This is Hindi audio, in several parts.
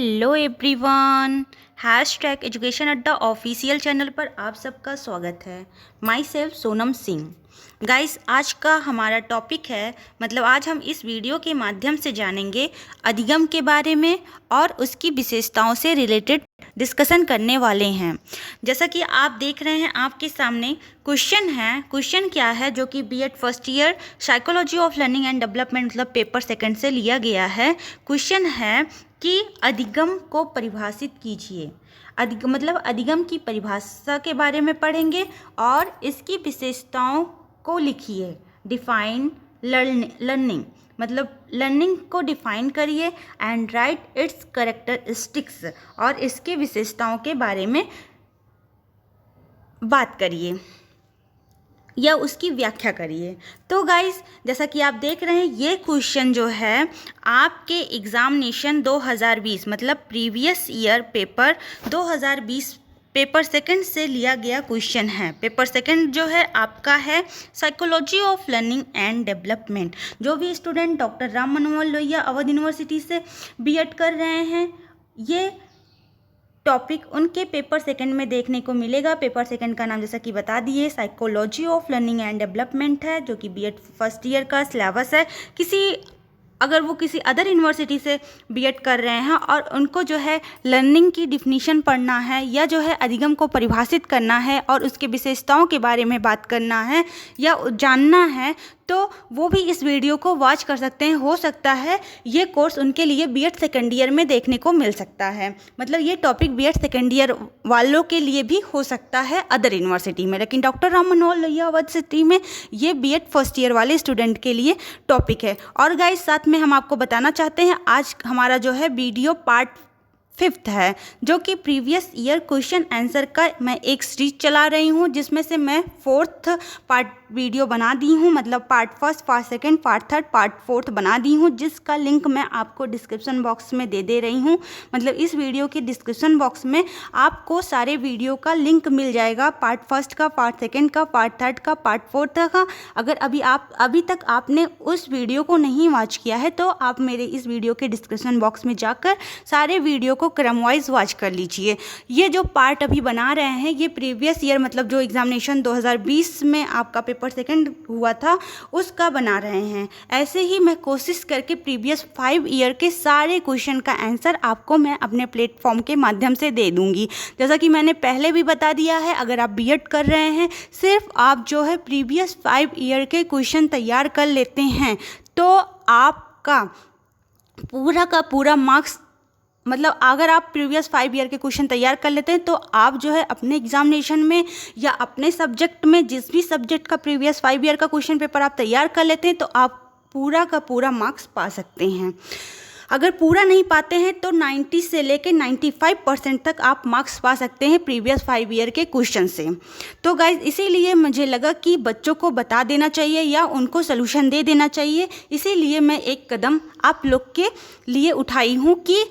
Hello everyone. हैशटैग एजुकेशन अड्डा ऑफिशियल चैनल पर आप सबका स्वागत है। My self Sonam Singh. Guys, आज का हमारा टॉपिक है, मतलब आज हम इस वीडियो के माध्यम से जानेंगे अधिगम के बारे में और उसकी विशेषताओं से रिलेटेड डिस्कशन करने वाले हैं। जैसा कि आप देख रहे हैं आपके सामने क्वेश्चन है। क्वेश्चन क्या है? जो कि BEd first year psychology of learning and development मतलब पेपर सेकंड से लिया गया है। क्वेश्चन है कि अधिगम को परिभाषित कीजिए। अधिगम की परिभाषा के बारे में पढ़ेंगे और इसकी विशेषताओं को लिखिए। डिफाइन लर्निंग मतलब लर्निंग को डिफाइन करिए एंड राइट इट्स कैरेक्टरिस्टिक्स, और इसके विशेषताओं के बारे में बात करिए या उसकी व्याख्या करिए। तो गाइस, जैसा कि आप देख रहे हैं, ये क्वेश्चन जो है आपके एग्जामिनेशन 2020 मतलब previous year paper 2020 paper second से लिया गया क्वेश्चन है। पेपर सेकंड जो है आपका है psychology of learning and development. जो भी student doctor Ram Manohar Lohia Awadh university से बीएड कर रहे हैं, ये टॉपिक उनके पेपर सेकंड में देखने को मिलेगा। पेपर सेकंड का नाम जैसा कि बता दिए psychology of learning and development है, जो कि बीएड फर्स्ट ईयर का सिलेबस है। अगर वो किसी अदर यूनिवर्सिटी से बीएड कर रहे हैं और उनको जो है लर्निंग की डिफिनीशन पढ़ना है या जो है अधिगम को परिभाषित करना है और उसके विशेषताओं के बारे में बात करना है या जानना है, तो वो भी इस वीडियो को वॉच कर सकते हैं। हो सकता है ये कोर्स उनके लिए बीएड सेकेंड ईयर में देखने को मिल सकता है। मतलब ये टॉपिक बीएड सेकेंड ईयर वालों के लिए भी हो सकता है अदर यूनिवर्सिटी में, लेकिन डॉक्टर राम मनोहर लोहिया यूनिवर्सिटी में ये बीएड फर्स्ट ईयर वाले स्टूडेंट के लिए टॉपिक है। और गाइस, साथ में हम आपको बताना चाहते हैं, आज हमारा जो है वीडियो पार्ट 5th है, जो कि प्रीवियस ईयर क्वेश्चन आंसर का मैं एक सीरीज चला रही हूँ, जिसमें से मैं 4th पार्ट वीडियो बना दी हूँ। मतलब पार्ट 1, पार्ट 2, पार्ट 3, पार्ट 4 बना दी हूँ, जिसका लिंक मैं आपको डिस्क्रिप्शन बॉक्स में दे रही हूँ। मतलब इस वीडियो के डिस्क्रिप्शन बॉक्स में आपको सारे वीडियो का लिंक मिल जाएगा, पार्ट 1 का, पार्ट 2 का, पार्ट 3 का, पार्ट 4 का। अगर अभी तक आपने उस वीडियो को नहीं वॉच किया है, तो आप मेरे इस वीडियो के डिस्क्रिप्शन बॉक्स में जाकर सारे वीडियो को क्रम वाइज वॉच कर लीजिए। ये जो पार्ट अभी बना रहे हैं, ये प्रीवियस ईयर मतलब जो एग्जामिनेशन 2020 में आपका पेपर सेकंड हुआ था उसका बना रहे हैं। ऐसे ही मैं कोशिश करके प्रीवियस 5 ईयर के सारे क्वेश्चन का आंसर आपको मैं अपने प्लेटफॉर्म के माध्यम से दे दूंगी। जैसा कि मैंने पहले भी बता दिया है, अगर आप बीएड कर रहे हैं, सिर्फ आप जो है प्रीवियस 5 ईयर के क्वेश्चन तैयार कर लेते हैं, तो आपका पूरा का पूरा मार्क्स, मतलब अगर आप प्रीवियस 5 ईयर के क्वेश्चन तैयार कर लेते हैं, तो आप जो है अपने एग्जामिनेशन में या अपने सब्जेक्ट में, जिस भी सब्जेक्ट का प्रीवियस 5 ईयर का क्वेश्चन पेपर आप तैयार कर लेते हैं, तो आप पूरा का पूरा मार्क्स पा सकते हैं। अगर पूरा नहीं पाते हैं तो 90 से लेकर 95% तक आप मार्क्स पा सकते हैं प्रीवियस 5 ईयर के क्वेश्चन से। तो गाइज, इसीलिए मुझे लगा कि बच्चों को बता देना चाहिए या उनको सोल्यूशन दे देना चाहिए। इसीलिए मैं एक कदम आप लोग के लिए उठाई हूँ कि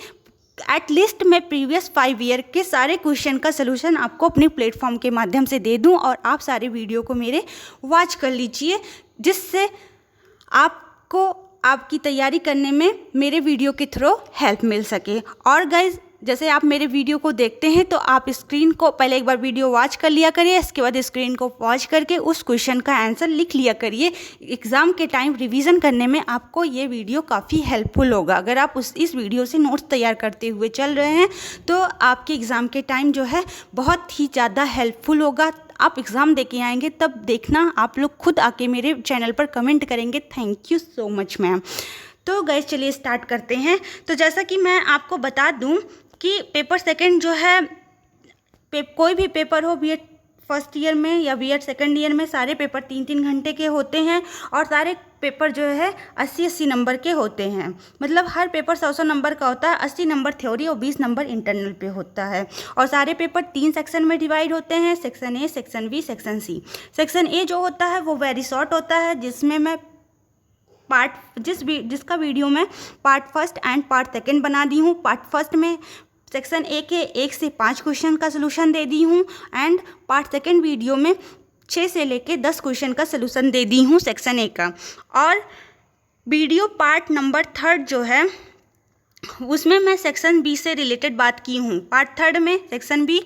एटलीस्ट मैं प्रीवियस 5 ईयर के सारे क्वेश्चन का सलूशन आपको अपने प्लेटफॉर्म के माध्यम से दे दूं और आप सारे वीडियो को मेरे वॉच कर लीजिए, जिससे आपको आपकी तैयारी करने में मेरे वीडियो के थ्रू हेल्प मिल सके। और गाइज, जैसे आप मेरे वीडियो को देखते हैं, तो आप स्क्रीन को पहले एक बार वीडियो वॉच कर लिया करिए, इसके बाद स्क्रीन को वॉच करके उस क्वेश्चन का आंसर लिख लिया करिए। एग्ज़ाम के टाइम रिवीजन करने में आपको ये वीडियो काफ़ी हेल्पफुल होगा। अगर आप इस वीडियो से नोट्स तैयार करते हुए चल रहे हैं, तो आपके एग्ज़ाम के टाइम जो है बहुत ही ज़्यादा हेल्पफुल होगा। आप एग्ज़ाम दे के आएंगे, तब देखना आप लोग खुद आके मेरे चैनल पर कमेंट करेंगे, thank you so much ma'am. तो गाइस, चलिए स्टार्ट करते हैं। तो जैसा कि मैं आपको बता दूं कि पेपर सेकंड जो है, कोई भी पेपर हो बीएड फर्स्ट ईयर में या बीएड सेकंड ईयर में, सारे पेपर 3-3 घंटे के होते हैं और सारे पेपर जो है 80-80 नंबर के होते हैं। मतलब हर पेपर 100-100 नंबर का होता है। 80 नंबर थ्योरी और 20 नंबर इंटरनल पे होता है। और सारे पेपर 3 सेक्शन में डिवाइड होते हैं, section A, section B, section C. Section A जो होता है वो वेरी शॉर्ट होता है, जिसमें मैं जिसका वीडियो मैं पार्ट 1 एंड पार्ट 2 बना दी हूँ। पार्ट 1 में सेक्शन ए के 1 से 5 क्वेश्चन का सलूशन दे दी हूँ एंड पार्ट 2 वीडियो में 6 से लेके 10 क्वेश्चन का सलूशन दे दी हूँ सेक्शन ए का। और वीडियो पार्ट नंबर 3 जो है उसमें मैं सेक्शन बी से रिलेटेड बात की हूँ। पार्ट 3 में सेक्शन बी,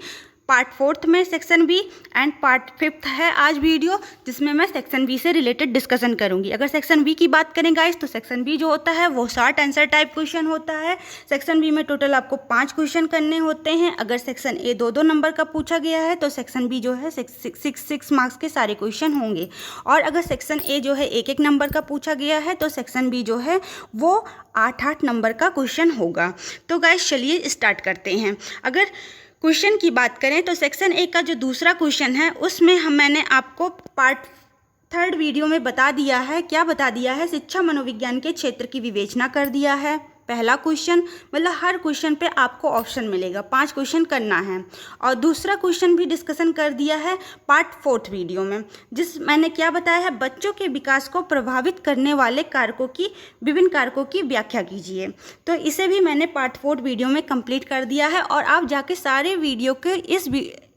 पार्ट 4 में सेक्शन बी एंड पार्ट 5 है आज वीडियो, जिसमें मैं सेक्शन बी से रिलेटेड डिस्कशन करूंगी। अगर सेक्शन बी की बात करें गाइस, तो सेक्शन बी जो होता है वो शॉर्ट आंसर टाइप क्वेश्चन होता है। सेक्शन बी में टोटल आपको 5 क्वेश्चन करने होते हैं। अगर सेक्शन ए 2-2 नंबर का पूछा गया है तो सेक्शन बी जो है 6 मार्क्स के सारे क्वेश्चन होंगे। और अगर सेक्शन ए जो है 1-1 नंबर का पूछा गया है तो सेक्शन बी जो है वो 8-8 नंबर का क्वेश्चन होगा। तो गाइस चलिए स्टार्ट करते हैं। अगर क्वेश्चन की बात करें तो सेक्शन ए का जो दूसरा क्वेश्चन है उसमें मैंने आपको पार्ट 3 वीडियो में बता दिया है। क्या बता दिया है? शिक्षा मनोविज्ञान के क्षेत्र की विवेचना कर दिया है। पहला क्वेश्चन, मतलब हर क्वेश्चन पे आपको ऑप्शन मिलेगा, 5 क्वेश्चन करना है। और दूसरा क्वेश्चन भी डिस्कशन कर दिया है पार्ट 4 वीडियो में, जिस मैंने क्या बताया है, बच्चों के विकास को प्रभावित करने वाले कारकों की, विभिन्न कारकों की व्याख्या कीजिए। तो इसे भी मैंने पार्ट 4 वीडियो में कंप्लीट कर दिया है। और आप जाके सारे वीडियो के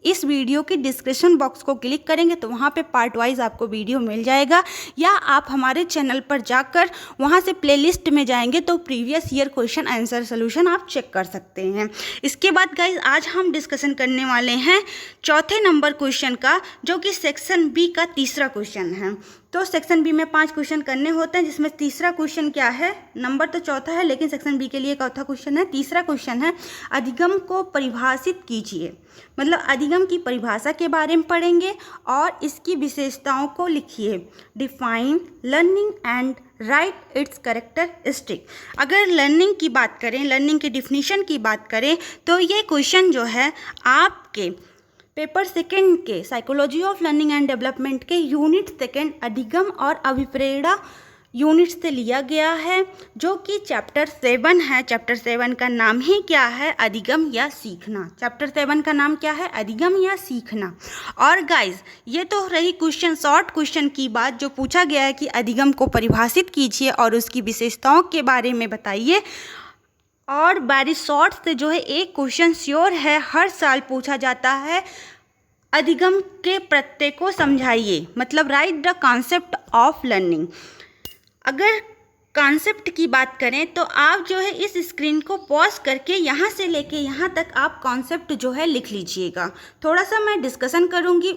इस वीडियो के डिस्क्रिप्शन बॉक्स को क्लिक करेंगे तो वहाँ पे पार्ट वाइज आपको वीडियो मिल जाएगा, या आप हमारे चैनल पर जाकर वहाँ से प्लेलिस्ट में जाएंगे तो previous year question answer solution आप चेक कर सकते हैं। इसके बाद गाइज आज हम डिस्कशन करने वाले हैं चौथे नंबर क्वेश्चन का, जो कि सेक्शन बी का तीसरा क्वेश्चन है। तो सेक्शन बी में 5 क्वेश्चन करने होते हैं, जिसमें तीसरा क्वेश्चन क्या है, नंबर तो चौथा है लेकिन सेक्शन बी के लिए चौथा क्वेश्चन है। तीसरा क्वेश्चन है अधिगम को परिभाषित कीजिए। मतलब अधिगम की परिभाषा के बारे में पढ़ेंगे और इसकी विशेषताओं को लिखिए। Define learning and right it's characteristic. अगर लर्निंग की बात करें, लर्निंग की डिफिनीशन की बात करें, तो ये क्वेश्चन जो है आपके पेपर सेकंड के psychology of learning and development के यूनिट सेकंड अधिगम और अभिप्रेरणा यूनिट से लिया गया है, जो कि चैप्टर 7 है। चैप्टर 7 का नाम ही क्या है? अधिगम या सीखना। चैप्टर 7 का नाम क्या है? अधिगम या सीखना। और गाइज ये तो रही क्वेश्चन, शॉर्ट क्वेश्चन की बात, जो पूछा गया है कि अधिगम को परिभाषित कीजिए और उसकी विशेषताओं के बारे में बताइए। और वेरी शॉर्ट से जो है एक क्वेश्चन श्योर है, हर साल पूछा जाता है, अधिगम के प्रत्यय को समझाइए। मतलब right the concept of learning. अगर कॉन्सेप्ट की बात करें तो आप जो है इस स्क्रीन को पॉज करके यहाँ से लेके यहाँ तक आप कॉन्सेप्ट जो है लिख लीजिएगा। थोड़ा सा मैं डिस्कशन करूँगी,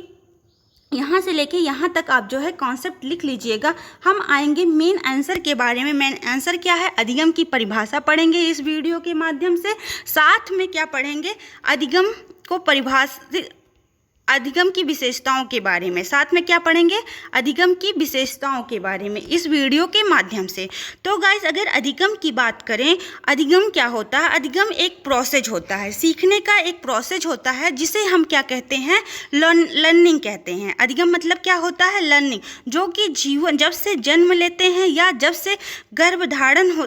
यहाँ से लेके यहाँ तक आप जो है कॉन्सेप्ट लिख लीजिएगा। हम आएंगे मेन आंसर के बारे में। मेन आंसर क्या है? अधिगम की परिभाषा पढ़ेंगे इस वीडियो के माध्यम से। साथ में क्या पढ़ेंगे? अधिगम को परिभाषित, अधिगम की विशेषताओं के बारे में। साथ में क्या पढ़ेंगे? अधिगम की विशेषताओं के बारे में इस वीडियो के माध्यम से। तो गाइस अगर अधिगम की बात करें, अधिगम क्या होता है? अधिगम एक प्रोसेस होता है, सीखने का एक प्रोसेस होता है, जिसे हम क्या कहते हैं? लर्निंग कहते हैं। अधिगम मतलब क्या होता है? लर्निंग, जो कि जीवन जब से जन्म लेते हैं या जब से गर्भधारण हो,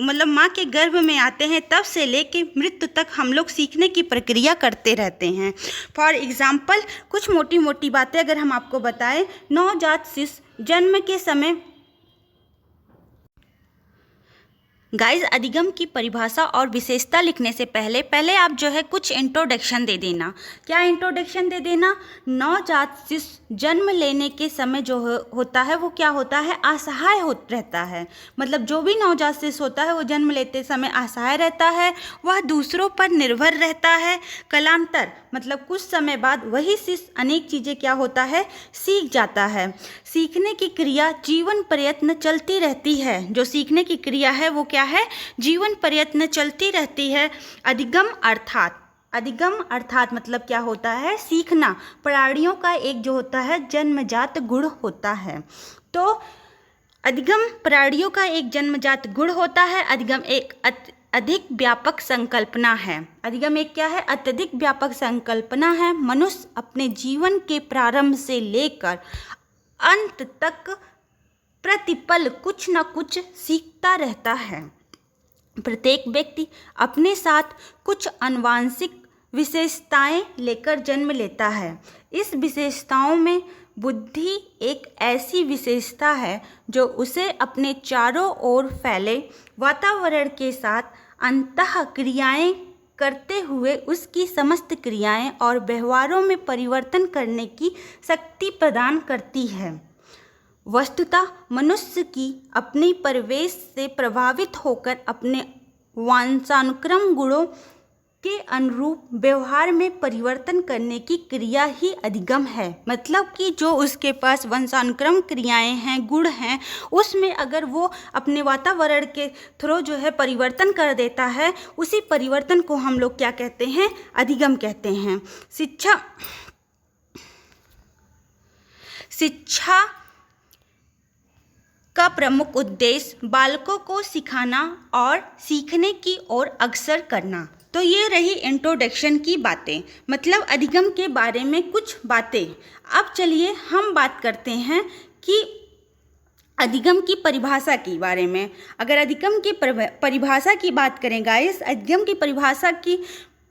मतलब माँ के गर्भ में आते हैं, तब से लेके मृत्यु तक हम लोग सीखने की प्रक्रिया करते रहते हैं। फॉर एग्जाम्पल कुछ मोटी मोटी बातें अगर हम आपको बताएं, नवजात शिशु जन्म के समय, गाइज अधिगम की परिभाषा और विशेषता लिखने से पहले आप जो है कुछ इंट्रोडक्शन दे देना। क्या इंट्रोडक्शन दे देना? नवजात शिशु जन्म लेने के समय जो होता है वो क्या होता है? असहाय रहता है। मतलब जो भी नवजात शिशु होता है वो जन्म लेते समय असहाय रहता है, वह दूसरों पर निर्भर रहता है। कालांतर मतलब कुछ समय बाद वही शिशु अनेक चीज़ें क्या होता है? सीख जाता है। सीखने की क्रिया जीवन प्रयत्न चलती रहती है। जो सीखने की क्रिया है वो क्या है? जीवन प्रयत्न चलती रहती है। अधिगम अर्थात मतलब क्या होता है? सीखना प्राणियों का एक जो होता है जन्मजात गुण होता है। तो अधिगम प्राणियों का एक जन्मजात गुण होता है। अधिगम एक अधिक व्यापक संकल्पना है। अधिगम एक क्या है? अत्यधिक व्यापक संकल्पना है। मनुष्य अपने जीवन के प्रारंभ से लेकर अंत तक प्रतिपल कुछ न कुछ सीखता रहता है। प्रत्येक व्यक्ति अपने साथ कुछ आनुवंशिक विशेषताएं लेकर जन्म लेता है। इस विशेषताओं में बुद्धि एक ऐसी विशेषता है जो उसे अपने चारों ओर फैले वातावरण के साथ अंतः क्रियाएं करते हुए उसकी समस्त क्रियाएं और व्यवहारों में परिवर्तन करने की शक्ति प्रदान करती है। वस्तुतः मनुष्य की अपनी परिवेश से प्रभावित होकर अपने वंशानुक्रम गुणों के अनुरूप व्यवहार में परिवर्तन करने की क्रिया ही अधिगम है। मतलब कि जो उसके पास वंशानुक्रम क्रियाएं हैं, गुण हैं, उसमें अगर वो अपने वातावरण के थ्रू जो है परिवर्तन कर देता है, उसी परिवर्तन को हम लोग क्या कहते हैं? अधिगम कहते हैं। शिक्षा का प्रमुख उद्देश्य बालकों को सिखाना और सीखने की ओर अग्रसर करना। तो ये रही इंट्रोडक्शन की बातें, मतलब अधिगम के बारे में कुछ बातें। अब चलिए हम बात करते हैं कि अधिगम की परिभाषा के बारे में। अगर अधिगम की परिभाषा की बात करें गाइस, अधिगम की परिभाषा की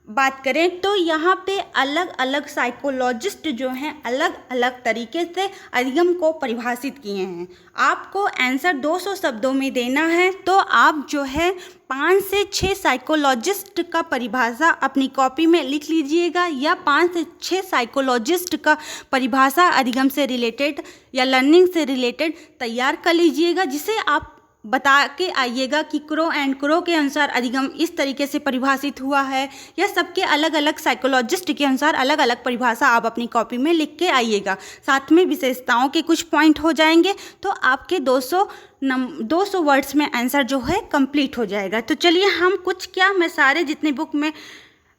बात करें तो यहाँ पे अलग अलग साइकोलॉजिस्ट जो हैं अलग अलग तरीके से अधिगम को परिभाषित किए हैं। आपको आंसर 200 शब्दों में देना है, तो आप जो है 5 से 6 साइकोलॉजिस्ट का परिभाषा अपनी कॉपी में लिख लीजिएगा, या 5 से 6 साइकोलॉजिस्ट का परिभाषा अधिगम से रिलेटेड या लर्निंग से रिलेटेड तैयार कर लीजिएगा, जिसे आप बता के आइएगा कि क्रो एंड क्रो के अनुसार अधिगम इस तरीके से परिभाषित हुआ है, या सबके अलग अलग साइकोलॉजिस्ट के अनुसार अलग अलग परिभाषा आप अपनी कॉपी में लिख के आइएगा। साथ में विशेषताओं के कुछ पॉइंट हो जाएंगे, तो आपके 200 वर्ड्स में आंसर जो है कंप्लीट हो जाएगा। तो चलिए हम कुछ क्या, मैं सारे जितने बुक में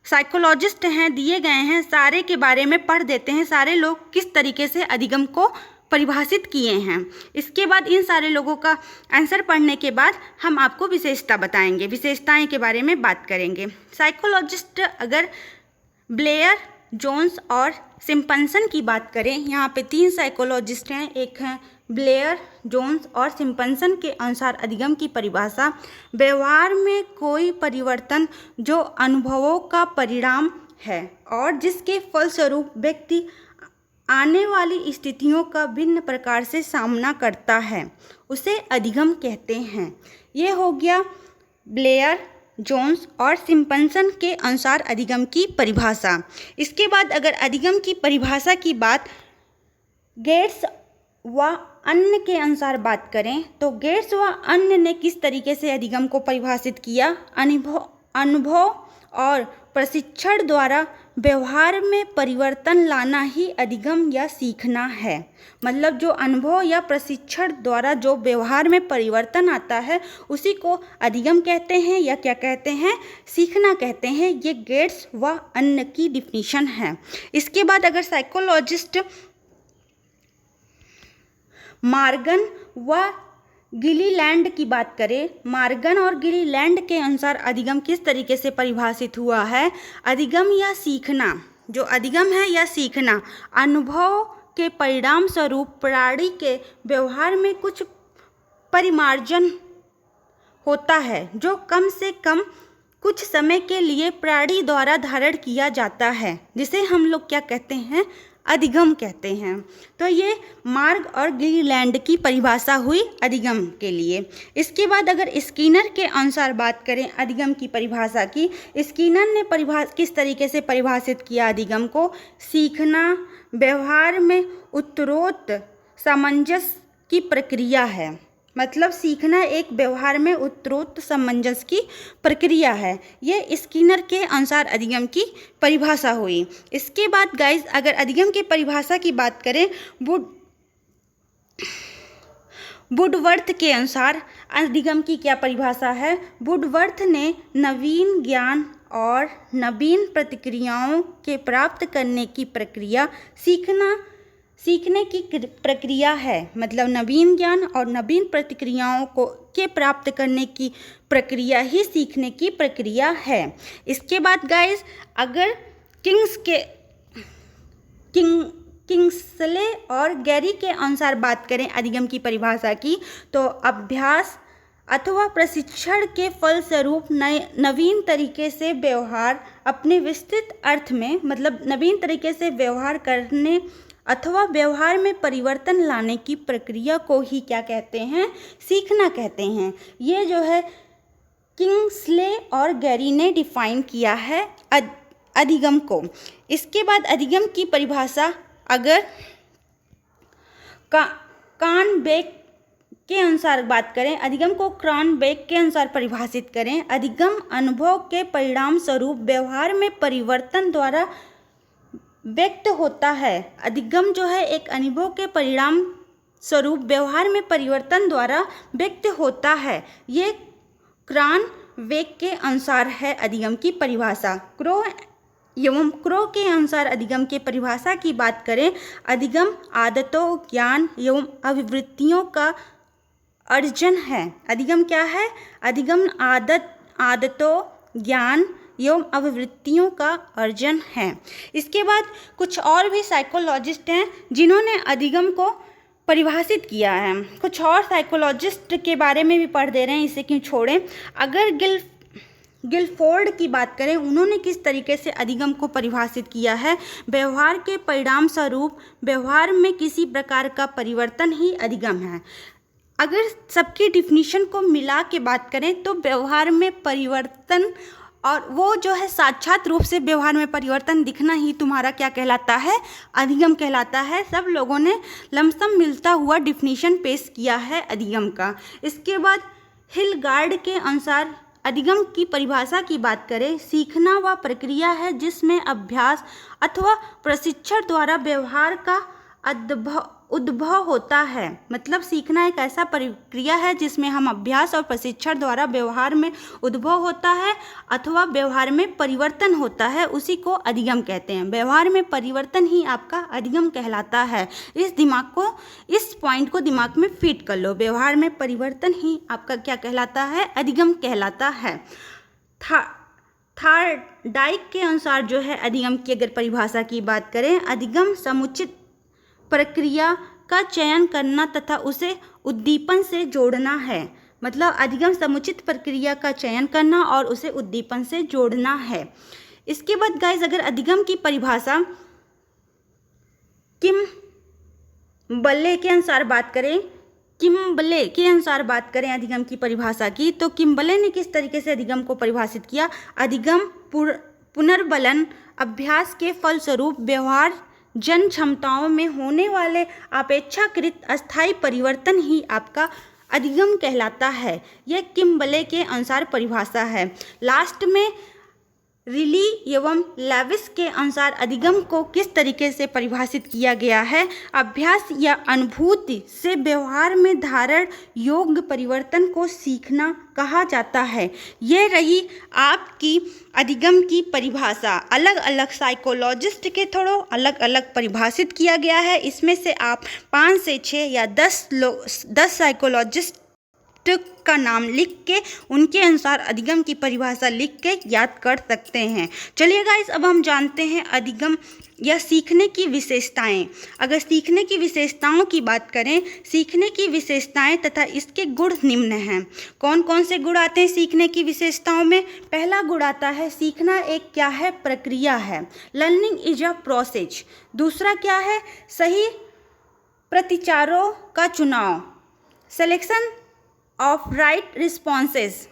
साइकोलॉजिस्ट हैं दिए गए हैं सारे के बारे में पढ़ देते हैं, सारे लोग किस तरीके से अधिगम को परिभाषित किए हैं। इसके बाद इन सारे लोगों का आंसर पढ़ने के बाद हम आपको विशेषता बताएंगे, विशेषताएं के बारे में बात करेंगे। साइकोलॉजिस्ट अगर ब्लेयर, जोन्स और सिम्पसन की बात करें, यहाँ पे 3 साइकोलॉजिस्ट हैं, एक हैं ब्लेयर, जोन्स और सिम्पसन के अनुसार अधिगम की परिभाषा व्यवहार में कोई परिवर्तन जो अनुभवों का परिणाम है और जिसके फलस्वरूप व्यक्ति आने वाली स्थितियों का भिन्न प्रकार से सामना करता है, उसे अधिगम कहते हैं। ये हो गया ब्लेयर, जोन्स और सिम्पसन के अनुसार अधिगम की परिभाषा। इसके बाद अगर अधिगम की परिभाषा की बात गेट्स व अन्य के अनुसार बात करें, तो गेट्स व अन्य ने किस तरीके से अधिगम को परिभाषित किया? अनुभव और प्रशिक्षण द्वारा व्यवहार में परिवर्तन लाना ही अधिगम या सीखना है। मतलब जो अनुभव या प्रशिक्षण द्वारा जो व्यवहार में परिवर्तन आता है उसी को अधिगम कहते हैं, या क्या कहते हैं? सीखना कहते हैं। ये गेट्स व अन्य की डिफिनीशन है। इसके बाद अगर साइकोलॉजिस्ट मॉर्गन व गिलीलैंड की बात करें, मॉर्गन और गिलीलैंड के अनुसार अधिगम किस तरीके से परिभाषित हुआ है? अधिगम या सीखना, जो अधिगम है या सीखना, अनुभव के परिणाम स्वरूप प्राणी के व्यवहार में कुछ परिमार्जन होता है जो कम से कम कुछ समय के लिए प्राणी द्वारा धारण किया जाता है, जिसे हम लोग क्या कहते हैं? अधिगम कहते हैं। तो ये मार्ग और गिलीलैंड की परिभाषा हुई अधिगम के लिए। इसके बाद अगर स्किनर के अनुसार बात करें अधिगम की परिभाषा की, स्किनर ने किस तरीके से परिभाषित किया अधिगम को? सीखना व्यवहार में उत्तरोत्तर सामंजस्य की प्रक्रिया है। मतलब सीखना एक व्यवहार में उत्तरोत्तर सामंजस्य की प्रक्रिया है। ये स्किनर के अनुसार अधिगम की परिभाषा हुई। इसके बाद गाइस अगर अधिगम की परिभाषा की बात करें, वुडवर्थ के अनुसार अधिगम की क्या परिभाषा है? वुडवर्थ ने नवीन ज्ञान और नवीन प्रतिक्रियाओं के प्राप्त करने की प्रक्रिया सीखने की प्रक्रिया है। मतलब नवीन ज्ञान और नवीन प्रतिक्रियाओं के प्राप्त करने की प्रक्रिया ही सीखने की प्रक्रिया है। इसके बाद गाइस अगर किंग्सले और गैरी के अनुसार बात करें अधिगम की परिभाषा की, तो अभ्यास अथवा प्रशिक्षण के फलस्वरूप नवीन तरीके से व्यवहार अपने विस्तृत अर्थ में, मतलब नवीन तरीके से व्यवहार करने अथवा व्यवहार में परिवर्तन लाने की प्रक्रिया को ही क्या कहते हैं? सीखना कहते हैं। ये जो है किंग्सले और गैरी ने डिफाइन किया है अधिगम को। इसके बाद अधिगम की परिभाषा अगर कानबेक के अनुसार बात करें, अधिगम को क्रॉनबेक के अनुसार परिभाषित करें। अधिगम अनुभव के परिणाम स्वरूप व्यवहार में परिवर्तन द्वारा व्यक्त होता है। अधिगम जो है एक अनुभव के परिणाम स्वरूप व्यवहार में परिवर्तन द्वारा व्यक्त होता है। ये क्रॉनबेक के अनुसार है अधिगम की परिभाषा। क्रो के अनुसार अधिगम के परिभाषा की बात करें, अधिगम आदतों, ज्ञान एवं अभिवृत्तियों का अर्जन है। अधिगम क्या है? अधिगम आदतों, ज्ञान एवं अभिवृत्तियों का अर्जन है। इसके बाद कुछ और भी साइकोलॉजिस्ट हैं जिन्होंने अधिगम को परिभाषित किया है। कुछ और साइकोलॉजिस्ट के बारे में भी पढ़ दे रहे हैं, इसे क्यों छोड़ें। अगर गिलफोर्ड की बात करें, उन्होंने किस तरीके से अधिगम को परिभाषित किया है, व्यवहार के परिणाम स्वरूप व्यवहार में किसी प्रकार का परिवर्तन ही अधिगम है। अगर सबकी डिफिनीशन को मिला के बात करें तो व्यवहार में परिवर्तन, और वो जो है साक्षात रूप से व्यवहार में परिवर्तन दिखना ही तुम्हारा क्या कहलाता है? अधिगम कहलाता है। सब लोगों ने लमसम मिलता हुआ डिफिनीशन पेश किया है अधिगम का। इसके बाद हिलगार्ड के अनुसार अधिगम की परिभाषा की बात करें, सीखना वह प्रक्रिया है जिसमें अभ्यास अथवा प्रशिक्षण द्वारा व्यवहार का उद्भव होता है। मतलब सीखना एक ऐसा प्रक्रिया है जिसमें हम अभ्यास और प्रशिक्षण द्वारा व्यवहार में उद्भव होता है अथवा व्यवहार में परिवर्तन होता है, उसी को अधिगम कहते हैं। व्यवहार में परिवर्तन ही आपका अधिगम कहलाता है। इस पॉइंट को दिमाग में फिट कर लो। व्यवहार में परिवर्तन ही आपका क्या कहलाता है? अधिगम कहलाता है। थार्डाइक के अनुसार जो है अधिगम की अगर परिभाषा की बात करें, अधिगम समुचित प्रक्रिया का चयन करना तथा उसे उद्दीपन से जोड़ना है। मतलब अधिगम समुचित प्रक्रिया का चयन करना और उसे उद्दीपन से जोड़ना है। इसके बाद गाइस अगर अधिगम की परिभाषा किम्बले के अनुसार बात करें अधिगम की परिभाषा की, तो किम्बले ने किस तरीके से अधिगम को परिभाषित किया? अधिगम पुनर्बलन अभ्यास के फलस्वरूप व्यवहार जन क्षमताओं में होने वाले अपेक्षाकृत अस्थायी परिवर्तन ही आपका अधिगम कहलाता है। यह किम्बले के अनुसार परिभाषा है। लास्ट में रिली एवं लेविस के अनुसार अधिगम को किस तरीके से परिभाषित किया गया है? अभ्यास या अनुभूति से व्यवहार में धारण योग्य परिवर्तन को सीखना कहा जाता है। ये रही आपकी अधिगम की परिभाषा। अलग अलग साइकोलॉजिस्ट के थोड़ा अलग अलग परिभाषित किया गया है। इसमें से आप 5 से 6 या 10 साइकोलॉजिस्ट का नाम लिख के उनके अनुसार अधिगम की परिभाषा लिख के याद कर सकते हैं। चलिए गाइस, अब हम जानते हैं अधिगम या सीखने की विशेषताएं। अगर सीखने की विशेषताओं की बात करें, सीखने की विशेषताएं तथा इसके गुण निम्न हैं। कौन कौन से गुण आते हैं सीखने की विशेषताओं में? पहला गुण आता है, सीखना एक क्या है? प्रक्रिया है। Learning is a process. दूसरा क्या है? सही प्रतिचारों का चुनाव, सिलेक्शन ऑफ राइट रिस्पॉन्सेस।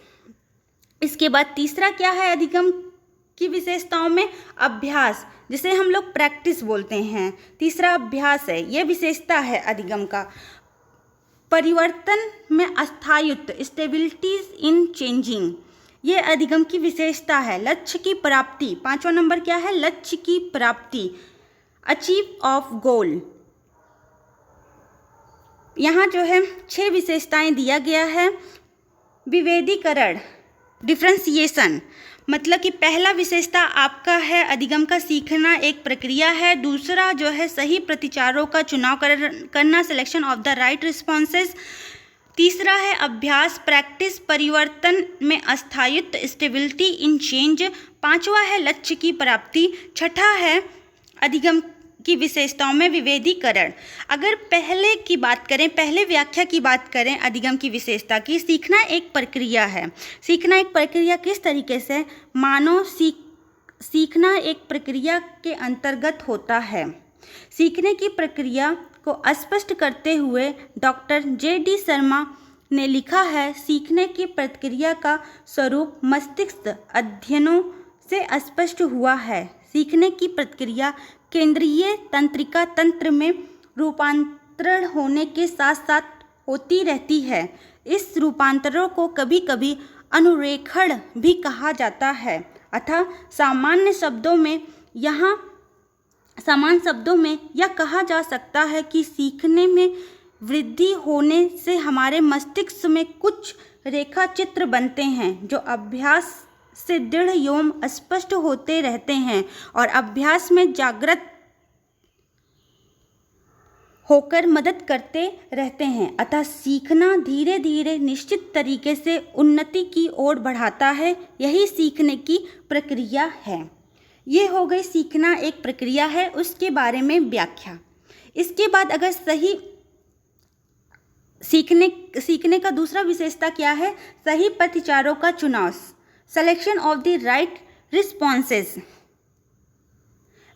इसके बाद तीसरा क्या है अधिगम की विशेषताओं में? अभ्यास, जिसे हम लोग प्रैक्टिस बोलते हैं। तीसरा अभ्यास है, यह विशेषता है अधिगम का। परिवर्तन में अस्थायित्व, स्टेबिलिटीज इन चेंजिंग, ये अधिगम की विशेषता है। लक्ष्य की प्राप्ति, 5वां नंबर क्या है? लक्ष्य की प्राप्ति, अचीव ऑफ गोल। यहाँ जो है 6 विशेषताएं दिया गया है। विभेदीकरण, डिफ्रेंसिएशन, मतलब कि पहला विशेषता आपका है अधिगम का सीखना एक प्रक्रिया है। दूसरा जो है सही प्रतिचारों का चुनाव करना, selection of the right responses. तीसरा है अभ्यास, प्रैक्टिस, परिवर्तन में अस्थायित्व, स्टेबिलिटी इन चेंज। 5वां है लक्ष्य की प्राप्ति। 6ठा है अधिगम की विशेषताओं में विभेदीकरण। अगर पहले की बात करें, पहले व्याख्या की बात करें अधिगम की विशेषता की, सीखना एक प्रक्रिया है। सीखना एक प्रक्रिया किस तरीके से? मानो सीखना एक प्रक्रिया के अंतर्गत होता है। सीखने की प्रक्रिया को स्पष्ट करते हुए डॉक्टर J.D. शर्मा ने लिखा है, सीखने की प्रक्रिया का स्वरूप मस्तिष्क अध्ययनों से स्पष्ट हुआ है। सीखने की प्रक्रिया केंद्रीय तंत्रिका तंत्र में रूपांतरण होने के साथ साथ होती रहती है। इस रूपांतरों को कभी कभी अनुरेखण भी कहा जाता है। अतः सामान्य शब्दों में यह कहा जा सकता है कि सीखने में वृद्धि होने से हमारे मस्तिष्क में कुछ रेखा चित्र बनते हैं जो अभ्यास से दृढ़ एवं स्पष्ट होते रहते हैं और अभ्यास में जागृत होकर मदद करते रहते हैं। अतः सीखना धीरे धीरे निश्चित तरीके से उन्नति की ओर बढ़ाता है। यही सीखने की प्रक्रिया है। ये हो गई सीखना एक प्रक्रिया है, उसके बारे में व्याख्या। इसके बाद अगर सही सीखने का दूसरा विशेषता क्या है? सही प्रतिचारों का चुनाव, selection of the right responses.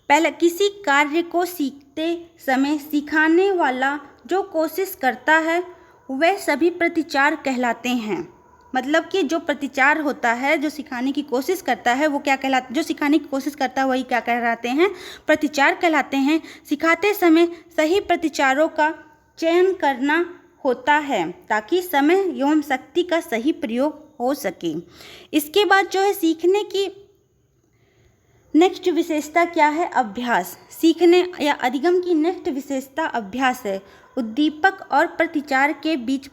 पहले किसी कार्य को सीखते समय सिखाने वाला जो कोशिश करता है वह सभी प्रतिचार कहलाते हैं। मतलब कि जो प्रतिचार होता है, जो सिखाने की कोशिश करता है वो क्या कहलाता है? जो सिखाने की कोशिश करता है वही क्या कहलाते हैं? प्रतिचार कहलाते हैं। सिखाते समय सही प्रतिचारों का चयन करना होता है ताकि समय एवं शक्ति का सही प्रयोग हो सके। इसके बाद जो है सीखने की नेक्स्ट विशेषता क्या है? अभ्यास। सीखने या अधिगम की नेक्स्ट विशेषता अभ्यास है। उद्दीपक और प्रतिचार के बीच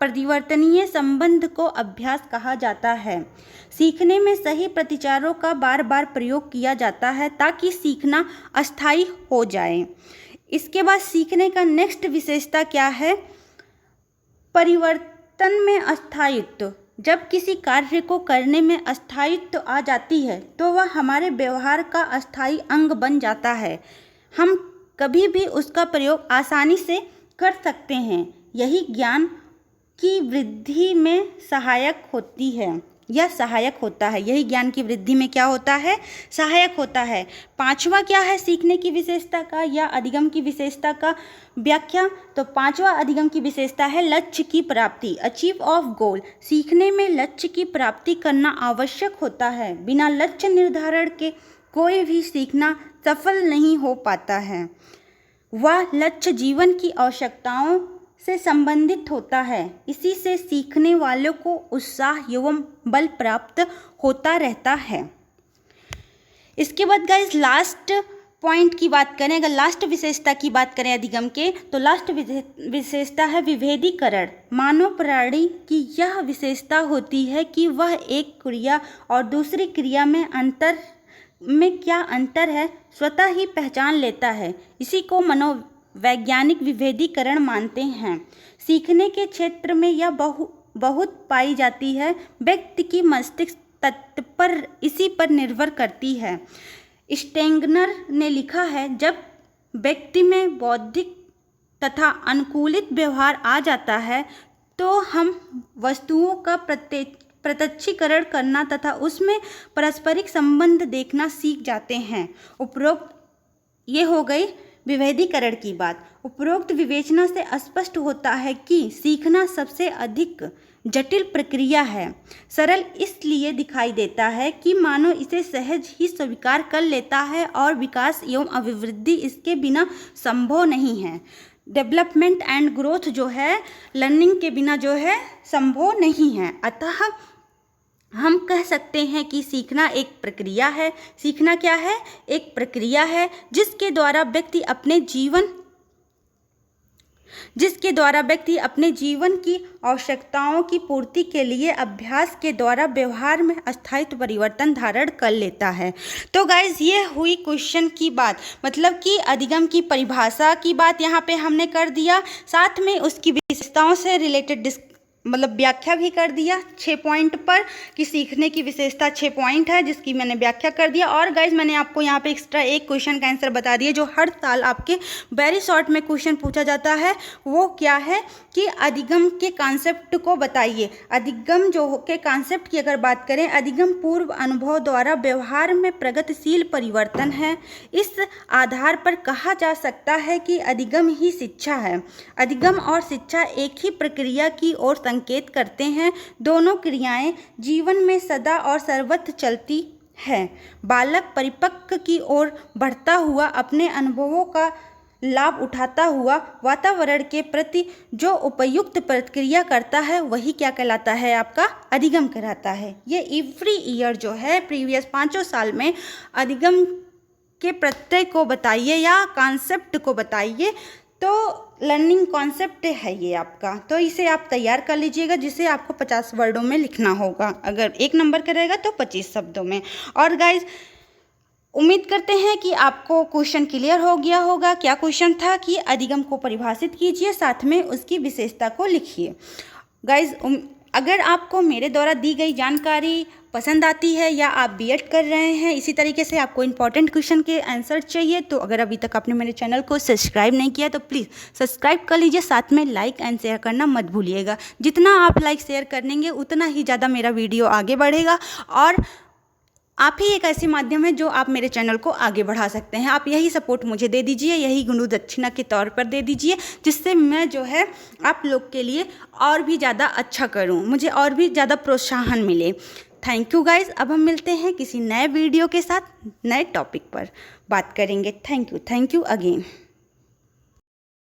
परिवर्तनीय संबंध को अभ्यास कहा जाता है। सीखने में सही प्रतिचारों का बार बार प्रयोग किया जाता है ताकि सीखना अस्थायी हो जाए। इसके बाद सीखने का नेक्स्ट विशेषता क्या है? परिवर्तन में अस्थायित्व। जब किसी कार्य को करने में अस्थायित्व आ जाती है तो वह हमारे व्यवहार का अस्थायी अंग बन जाता है। हम कभी भी उसका प्रयोग आसानी से कर सकते हैं। यही ज्ञान की वृद्धि में सहायक होती है या सहायक होता है। यही ज्ञान की वृद्धि में क्या होता है? सहायक होता है। पांचवा क्या है सीखने की विशेषता का या अधिगम की विशेषता का व्याख्या? तो पांचवा अधिगम की विशेषता है लक्ष्य की प्राप्ति, अचीव ऑफ गोल। सीखने में लक्ष्य की प्राप्ति करना आवश्यक होता है। बिना लक्ष्य निर्धारण के कोई भी सीखना सफल नहीं हो पाता है। वह लक्ष्य जीवन की आवश्यकताओं से संबंधित होता है। इसी से सीखने वालों को उत्साह एवं बल प्राप्त होता रहता है। इसके बाद गाइस लास्ट पॉइंट की बात करें, अगर लास्ट विशेषता की बात करें अधिगम के, तो लास्ट विशेषता है विभेदीकरण। मानव प्राणी की यह विशेषता होती है कि वह एक क्रिया और दूसरी क्रिया में क्या अंतर है स्वतः ही पहचान लेता है। इसी को मनोवैज्ञानिक विभेदीकरण मानते हैं। सीखने के क्षेत्र में यह बहुत पाई जाती है। व्यक्ति की मस्तिष्क तत्पर इसी पर निर्भर करती है। स्टेंगनर ने लिखा है, जब व्यक्ति में बौद्धिक तथा अनुकूलित व्यवहार आ जाता है तो हम वस्तुओं का प्रत्यक्षीकरण करना तथा उसमें पारस्परिक संबंध देखना सीख जाते हैं। उपरोक्त ये हो गई विभेदीकरण की बात। उपरोक्त विवेचना से स्पष्ट होता है कि सीखना सबसे अधिक जटिल प्रक्रिया है। सरल इसलिए दिखाई देता है कि मानव इसे सहज ही स्वीकार कर लेता है और विकास एवं अभिवृद्धि इसके बिना संभव नहीं है। डेवलपमेंट एंड ग्रोथ जो है लर्निंग के बिना जो है संभव नहीं है। अतः हम कह सकते हैं कि सीखना एक प्रक्रिया है। सीखना क्या है? एक प्रक्रिया है जिसके द्वारा व्यक्ति अपने जीवन की आवश्यकताओं की पूर्ति के लिए अभ्यास के द्वारा व्यवहार में अस्थायी परिवर्तन धारण कर लेता है। तो गाइज ये हुई क्वेश्चन की बात, मतलब कि अधिगम की परिभाषा की बात यहाँ पे हमने कर दिया, साथ में उसकी विशेषताओं से रिलेटेड व्याख्या भी कर दिया 6 पॉइंट पर कि सीखने की विशेषता 6 पॉइंट है जिसकी मैंने व्याख्या कर दिया। और गाइज मैंने आपको यहाँ पे एक्स्ट्रा एक क्वेश्चन का आंसर बता दिया जो हर साल आपके वेरी शॉर्ट में क्वेश्चन पूछा जाता है। वो क्या है कि अधिगम के कॉन्सेप्ट को बताइए। अधिगम जो के कॉन्सेप्ट की अगर बात करें, अधिगम पूर्व अनुभव द्वारा व्यवहार में प्रगतिशील परिवर्तन है। इस आधार पर कहा जा सकता है कि अधिगम ही शिक्षा है। अधिगम और शिक्षा एक ही प्रक्रिया की ओर संकेत करते हैं। दोनों क्रियाएं जीवन में सदा और सर्वत्र चलती है। बालक परिपक्व की ओर बढ़ता हुआ अपने अनुभवों का लाभ उठाता हुआ वातावरण के प्रति जो उपयुक्त प्रतिक्रिया करता है वही क्या कहलाता है, आपका अधिगम कहलाता है। ये एवरी ईयर जो है प्रीवियस 5 साल में अधिगम के प्रत्यय को बताइए या कॉन्सेप्ट को बताइए, तो लर्निंग कॉन्सेप्ट है ये आपका। तो इसे आप तैयार कर लीजिएगा, जिसे आपको 50 वर्डों में लिखना होगा। अगर 1 नंबर का रहेगा तो 25 शब्दों में। और गाइज उम्मीद करते हैं कि आपको क्वेश्चन क्लियर हो गया होगा। क्या क्वेश्चन था कि अधिगम को परिभाषित कीजिए, साथ में उसकी विशेषता को लिखिए। गाइज अगर आपको मेरे द्वारा दी गई जानकारी पसंद आती है या आप बीएड कर रहे हैं, इसी तरीके से आपको इंपॉर्टेंट क्वेश्चन के आंसर चाहिए, तो अगर अभी तक आपने मेरे चैनल को सब्सक्राइब नहीं किया तो प्लीज़ सब्सक्राइब कर लीजिए, साथ में लाइक एंड शेयर करना मत भूलिएगा। जितना आप लाइक शेयर करेंगे उतना ही ज़्यादा मेरा वीडियो आगे बढ़ेगा, और आप ही एक ऐसी माध्यम है जो आप मेरे चैनल को आगे बढ़ा सकते हैं। आप यही सपोर्ट मुझे दे दीजिए, यही गुरु दक्षिणा के तौर पर दे दीजिए, जिससे मैं जो है आप लोग के लिए और भी ज़्यादा अच्छा करूं, मुझे और भी ज़्यादा प्रोत्साहन मिले। Thank you guys. अब हम मिलते हैं किसी नए वीडियो के साथ, नए टॉपिक पर बात करेंगे। Thank you again.